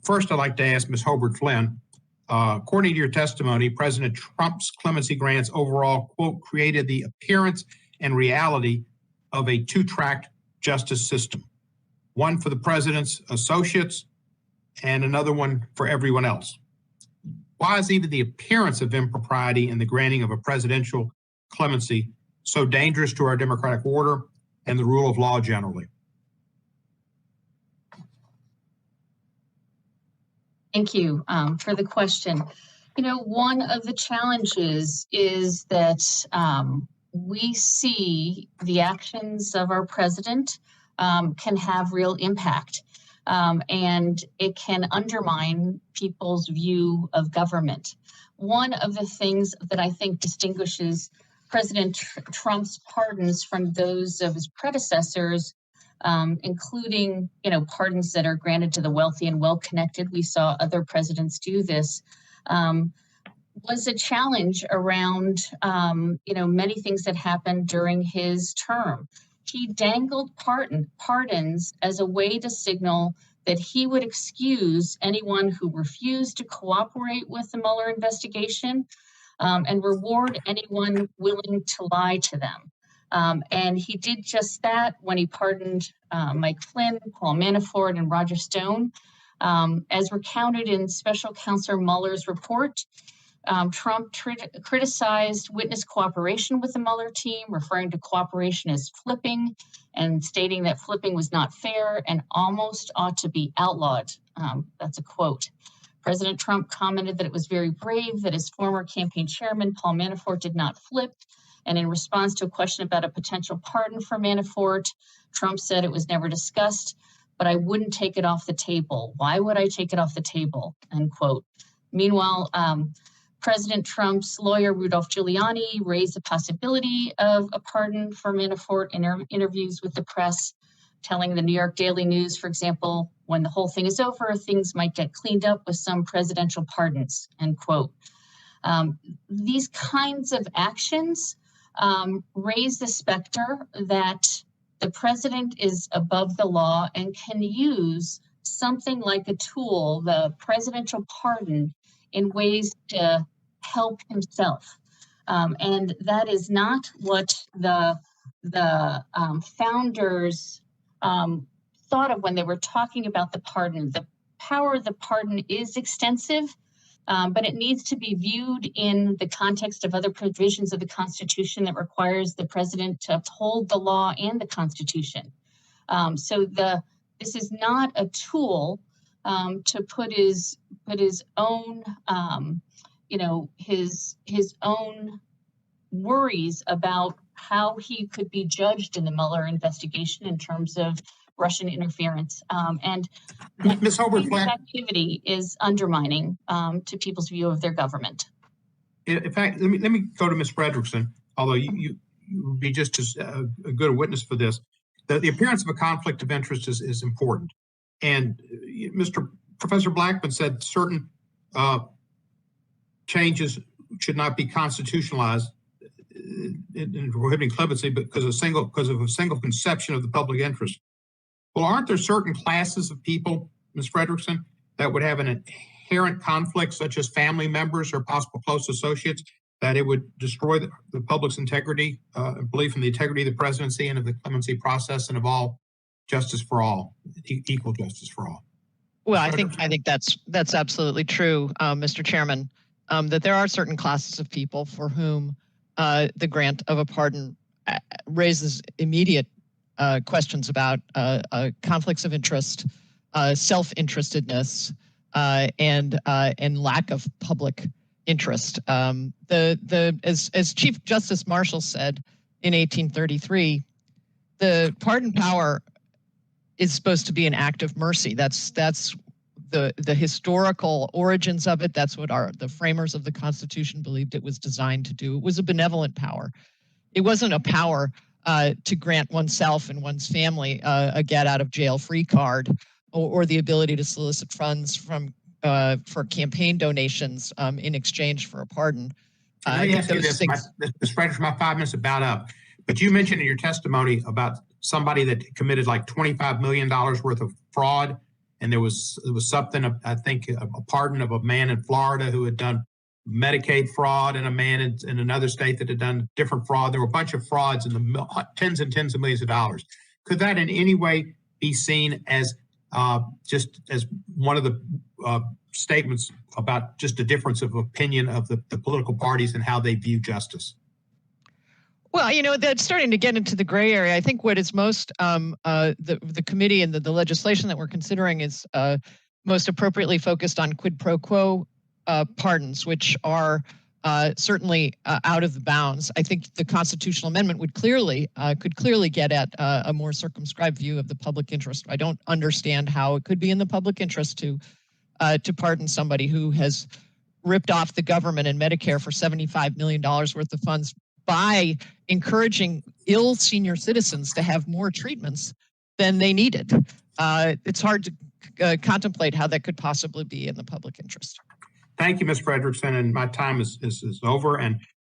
First, I'd like to ask Ms. Hobart Flynn, according to your testimony, President Trump's clemency grants overall, quote, created the appearance and reality of a two-track justice system, one for the president's associates and another one for everyone else. Why is even the appearance of impropriety in the granting of a presidential clemency so dangerous to our democratic order and the rule of law generally? Thank you for the question. You know, one of the challenges is that we see the actions of our president can have real impact, and it can undermine people's view of government. One of the things that I think distinguishes President Trump's pardons from those of his predecessors, including, pardons that are granted to the wealthy and well-connected, we saw other presidents do this, was a challenge around, many things that happened during his term. He dangled pardons as a way to signal that he would excuse anyone who refused to cooperate with the Mueller investigation and reward anyone willing to lie to them. And he did just that when he pardoned Mike Flynn, Paul Manafort, and Roger Stone. As recounted in Special Counsel Mueller's report, Trump criticized witness cooperation with the Mueller team, referring to cooperation as flipping and stating that flipping was not fair and almost ought to be outlawed. That's a quote. President Trump commented that it was very brave that his former campaign chairman, Paul Manafort, did not flip. And in response to a question about a potential pardon for Manafort, Trump said it was never discussed, but I wouldn't take it off the table. Why would I take it off the table? End quote. Meanwhile, President Trump's lawyer, Rudolph Giuliani, raised the possibility of a pardon for Manafort in interviews with the press, telling the New York Daily News, for example, when the whole thing is over, things might get cleaned up with some presidential pardons, end quote. These kinds of actions raise the specter that the president is above the law and can use something like a tool, the presidential pardon, in ways to help himself. And that is not what the founders thought of when they were talking about the pardon. The power of the pardon is extensive, but it needs to be viewed in the context of other provisions of the Constitution that requires the president to uphold the law and the Constitution. This is not a tool to put his own his own worries about how he could be judged in the Mueller investigation in terms of Russian interference. And Ms. Hobart Flynn, activity is undermining to people's view of their government. In fact, let me go to Ms. Frederickson, although you would be just as a good witness for this. The appearance of a conflict of interest is important. And Professor Blackman said certain changes should not be constitutionalized in prohibiting clemency because of a single conception of the public interest. Well, aren't there certain classes of people, Ms. Frederickson, that would have an inherent conflict, such as family members or possible close associates, that it would destroy the public's integrity, belief in the integrity of the presidency and of the clemency process and of all justice for all, equal justice for all? Well, I think that's absolutely true, Mr. Chairman, that there are certain classes of people for whom the grant of a pardon raises immediate questions about conflicts of interest, self-interestedness, and lack of public interest. As Chief Justice Marshall said in 1833, the pardon power is supposed to be an act of mercy. That's the historical origins of it. That's what the framers of the Constitution believed it was designed to do. It was a benevolent power. It wasn't a power to grant oneself and one's family a get out of jail free card or the ability to solicit funds for campaign donations in exchange for a pardon. Let me ask you this, Ms. Frederick, my 5 minutes about up. But you mentioned in your testimony about somebody that committed like $25 million worth of fraud and there was something, I think, a pardon of a man in Florida who had done Medicaid fraud, and a man in another state that had done different fraud. There were a bunch of frauds in the tens and tens of millions of dollars. Could that in any way be seen as just as one of the statements about just a difference of opinion of the political parties and how they view justice? Well, that's starting to get into the gray area. I think what is most the committee and the legislation that we're considering is most appropriately focused on quid pro quo pardons, which are certainly out of the bounds. I think the constitutional amendment could clearly get at a more circumscribed view of the public interest. I don't understand how it could be in the public interest to pardon somebody who has ripped off the government and Medicare for $75 million worth of funds by encouraging ill senior citizens to have more treatments than they needed. It's hard to contemplate how that could possibly be in the public interest. Thank you, Ms. Frederickson, and my time is over. And